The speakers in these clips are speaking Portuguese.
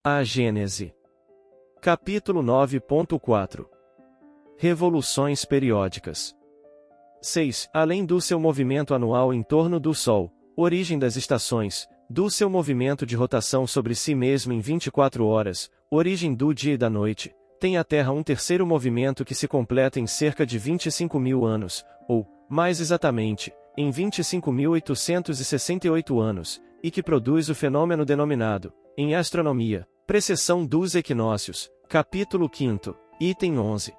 A Gênese. Capítulo 9.4. Revoluções periódicas. 6. Além do seu movimento anual em torno do Sol, origem das estações, do seu movimento de rotação sobre si mesmo em 24 horas, origem do dia e da noite, tem a Terra um terceiro movimento que se completa em cerca de 25.000 anos, ou, mais exatamente, em 25.868 anos, e que produz o fenômeno denominado, em astronomia, precessão dos equinócios, capítulo 5, item 11.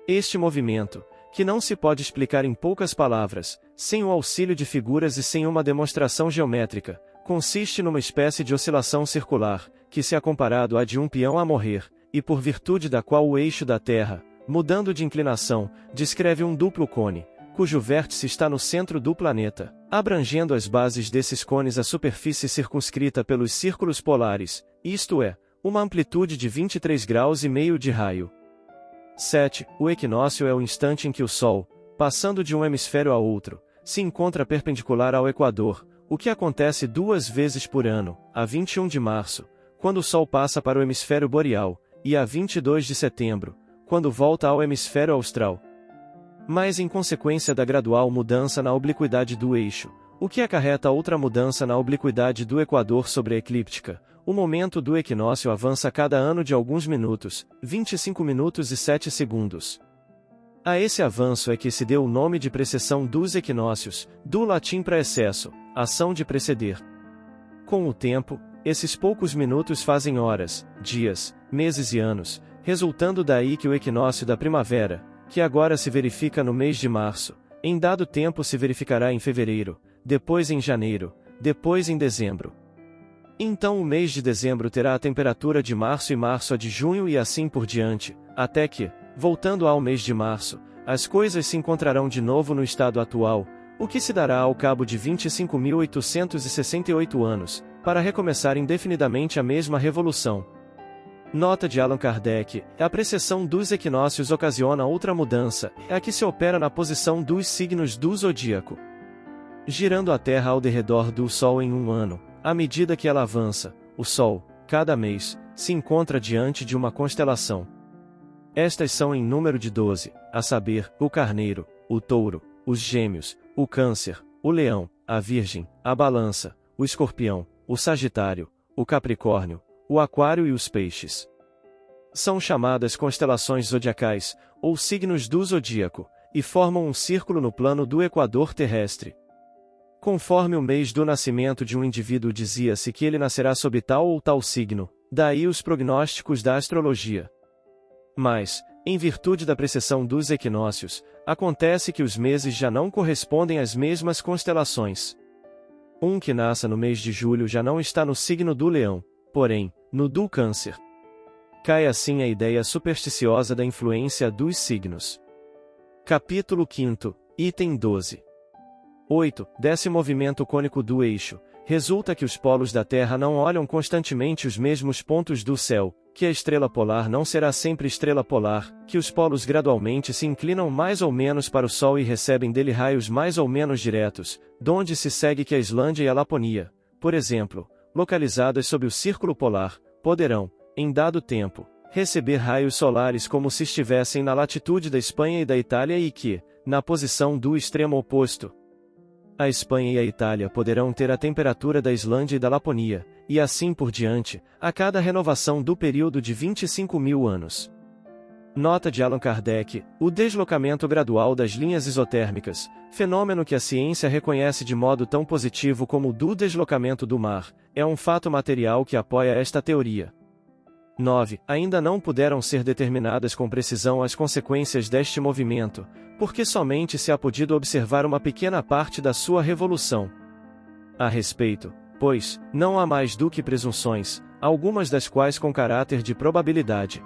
Este movimento, que não se pode explicar em poucas palavras, sem o auxílio de figuras e sem uma demonstração geométrica, consiste numa espécie de oscilação circular, que se é comparado à de um peão a morrer, e por virtude da qual o eixo da Terra, mudando de inclinação, descreve um duplo cone, cujo vértice está no centro do planeta, abrangendo as bases desses cones a superfície circunscrita pelos círculos polares, isto é, uma amplitude de 23 graus e meio de raio. 7. O equinócio é o instante em que o Sol, passando de um hemisfério a outro, se encontra perpendicular ao Equador, o que acontece 2 vezes por ano, a 21 de março, quando o Sol passa para o hemisfério boreal, e a 22 de setembro, quando volta ao hemisfério austral. Mas em consequência da gradual mudança na obliquidade do eixo, o que acarreta outra mudança na obliquidade do Equador sobre a eclíptica, o momento do equinócio avança cada ano de alguns minutos, 25 minutos e 7 segundos. A esse avanço é que se deu o nome de precessão dos equinócios, do latim praecesso, ação de preceder. Com o tempo, esses poucos minutos fazem horas, dias, meses e anos, resultando daí que o equinócio da primavera, que agora se verifica no mês de março, em dado tempo se verificará em fevereiro, depois em janeiro, depois em dezembro. Então o mês de dezembro terá a temperatura de março e março a de junho e assim por diante, até que, voltando ao mês de março, as coisas se encontrarão de novo no estado atual, o que se dará ao cabo de 25.868 anos, para recomeçar indefinidamente a mesma revolução. Nota de Allan Kardec: a precessão dos equinócios ocasiona outra mudança, a que se opera na posição dos signos do zodíaco. Girando a Terra ao derredor do Sol em um ano, à medida que ela avança, o Sol, cada mês, se encontra diante de uma constelação. Estas são em número de 12, a saber, o Carneiro, o Touro, os Gêmeos, o Câncer, o Leão, a Virgem, a Balança, o Escorpião, o Sagitário, o Capricórnio, o Aquário e os Peixes. São chamadas constelações zodiacais, ou signos do zodíaco, e formam um círculo no plano do equador terrestre. Conforme o mês do nascimento de um indivíduo dizia-se que ele nascerá sob tal ou tal signo, daí os prognósticos da astrologia. Mas, em virtude da precessão dos equinócios, acontece que os meses já não correspondem às mesmas constelações. Um que nasça no mês de julho já não está no signo do Leão, porém, no do Câncer. Cai assim a ideia supersticiosa da influência dos signos. Capítulo 5, item 12. 8. Desse movimento cônico do eixo, resulta que os polos da Terra não olham constantemente os mesmos pontos do céu, que a estrela polar não será sempre estrela polar, que os polos gradualmente se inclinam mais ou menos para o Sol e recebem dele raios mais ou menos diretos, donde se segue que a Islândia e a Laponia, por exemplo, localizadas sob o círculo polar, poderão, em dado tempo, receber raios solares como se estivessem na latitude da Espanha e da Itália e que, na posição do extremo oposto, a Espanha e a Itália poderão ter a temperatura da Islândia e da Laponia, e assim por diante, a cada renovação do período de 25.000 anos. Nota de Allan Kardec: o deslocamento gradual das linhas isotérmicas, fenômeno que a ciência reconhece de modo tão positivo como o do deslocamento do mar, é um fato material que apoia esta teoria. 9. Ainda não puderam ser determinadas com precisão as consequências deste movimento, porque somente se há podido observar uma pequena parte da sua revolução. A respeito, pois, não há mais do que presunções, algumas das quais com caráter de probabilidade.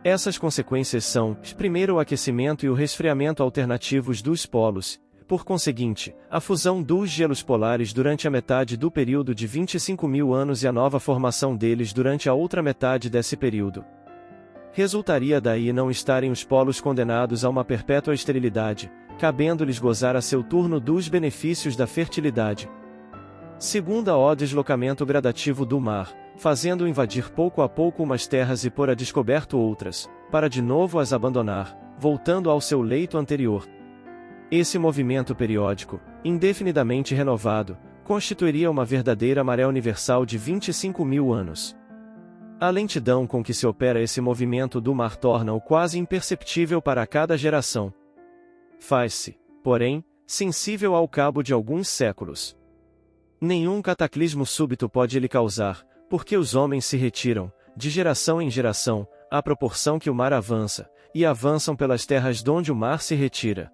Essas consequências são, primeiro, o aquecimento e o resfriamento alternativos dos polos, por conseguinte, a fusão dos gelos polares durante a metade do período de 25.000 anos e a nova formação deles durante a outra metade desse período. Resultaria daí não estarem os polos condenados a uma perpétua esterilidade, cabendo-lhes gozar a seu turno dos benefícios da fertilidade. Segunda, o deslocamento gradativo do mar, fazendo invadir pouco a pouco umas terras e pôr a descoberto outras, para de novo as abandonar, voltando ao seu leito anterior. Esse movimento periódico, indefinidamente renovado, constituiria uma verdadeira maré universal de 25.000 anos. A lentidão com que se opera esse movimento do mar torna-o quase imperceptível para cada geração. Faz-se, porém, sensível ao cabo de alguns séculos. Nenhum cataclismo súbito pode ele causar, porque os homens se retiram, de geração em geração, à proporção que o mar avança, e avançam pelas terras donde o mar se retira.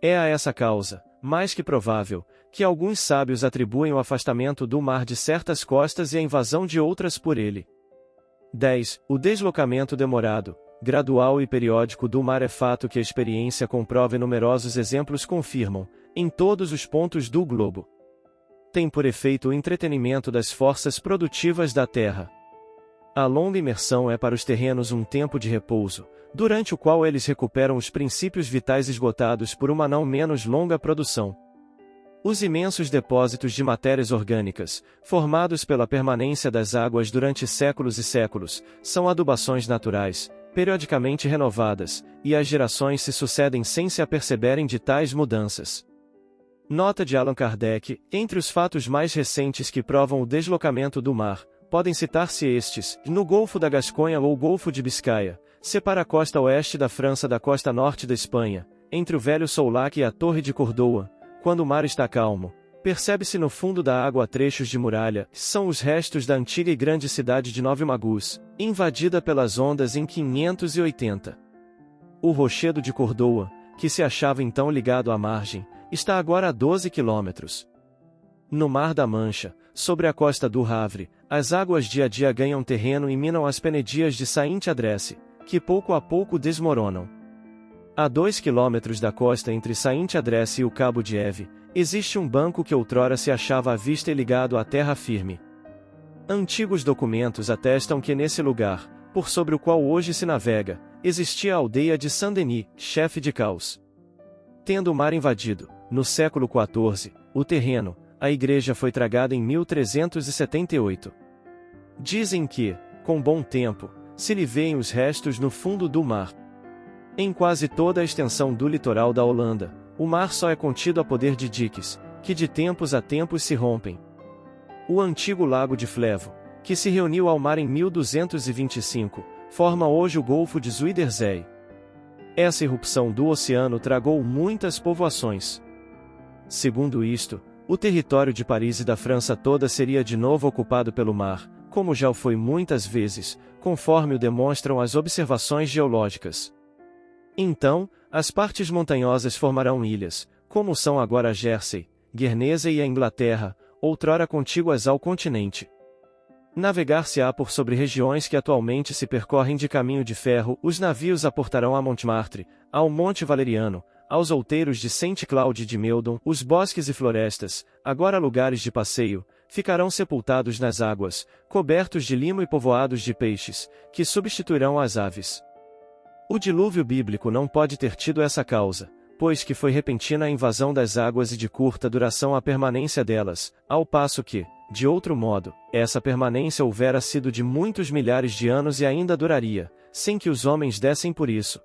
É a essa causa, mais que provável, que alguns sábios atribuem o afastamento do mar de certas costas e a invasão de outras por ele. 10. O deslocamento demorado, gradual e periódico do mar é fato que a experiência comprova e numerosos exemplos confirmam, em todos os pontos do globo. Tem por efeito o entretenimento das forças produtivas da terra. A longa imersão é para os terrenos um tempo de repouso, durante o qual eles recuperam os princípios vitais esgotados por uma não menos longa produção. Os imensos depósitos de matérias orgânicas, formados pela permanência das águas durante séculos e séculos, são adubações naturais, periodicamente renovadas, e as gerações se sucedem sem se aperceberem de tais mudanças. Nota de Allan Kardec: entre os fatos mais recentes que provam o deslocamento do mar, podem citar-se estes: no Golfo da Gasconha ou Golfo de Biscaia, separa a costa oeste da França da costa norte da Espanha, entre o Velho Soulac e a Torre de Córdoa. Quando o mar está calmo, percebe-se no fundo da água trechos de muralha, são os restos da antiga e grande cidade de Nove Magus, invadida pelas ondas em 580. O rochedo de Córdoa, que se achava então ligado à margem, está agora a 12 quilômetros. No Mar da Mancha, sobre a costa do Havre, as águas dia a dia ganham terreno e minam as penedias de Saint-Adresse, que pouco a pouco desmoronam. A 2 quilômetros da costa entre Saint-Adresse e o Cabo de Eve, existe um banco que outrora se achava à vista e ligado à terra firme. Antigos documentos atestam que nesse lugar, por sobre o qual hoje se navega, existia a aldeia de Saint-Denis, chefe de caos. Tendo o mar invadido, no século XIV, o terreno, a igreja foi tragada em 1378. Dizem que, com bom tempo, se lhe veem os restos no fundo do mar. Em quase toda a extensão do litoral da Holanda, o mar só é contido a poder de diques, que de tempos a tempos se rompem. O antigo lago de Flevo, que se reuniu ao mar em 1225, forma hoje o Golfo de Zuiderzee. Essa irrupção do oceano tragou muitas povoações. Segundo isto, o território de Paris e da França toda seria de novo ocupado pelo mar, como já o foi muitas vezes, conforme o demonstram as observações geológicas. Então, as partes montanhosas formarão ilhas, como são agora a Jersey, Guernesey e a Inglaterra, outrora contíguas ao continente. Navegar-se-á por sobre regiões que atualmente se percorrem de caminho de ferro, os navios aportarão a Montmartre, ao Monte Valeriano, aos outeiros de Saint-Claude de Meudon, os bosques e florestas, agora lugares de passeio, ficarão sepultados nas águas, cobertos de limo e povoados de peixes, que substituirão as aves. O dilúvio bíblico não pode ter tido essa causa, pois que foi repentina a invasão das águas e de curta duração a permanência delas, ao passo que, de outro modo, essa permanência houvera sido de muitos milhares de anos e ainda duraria, sem que os homens dessem por isso.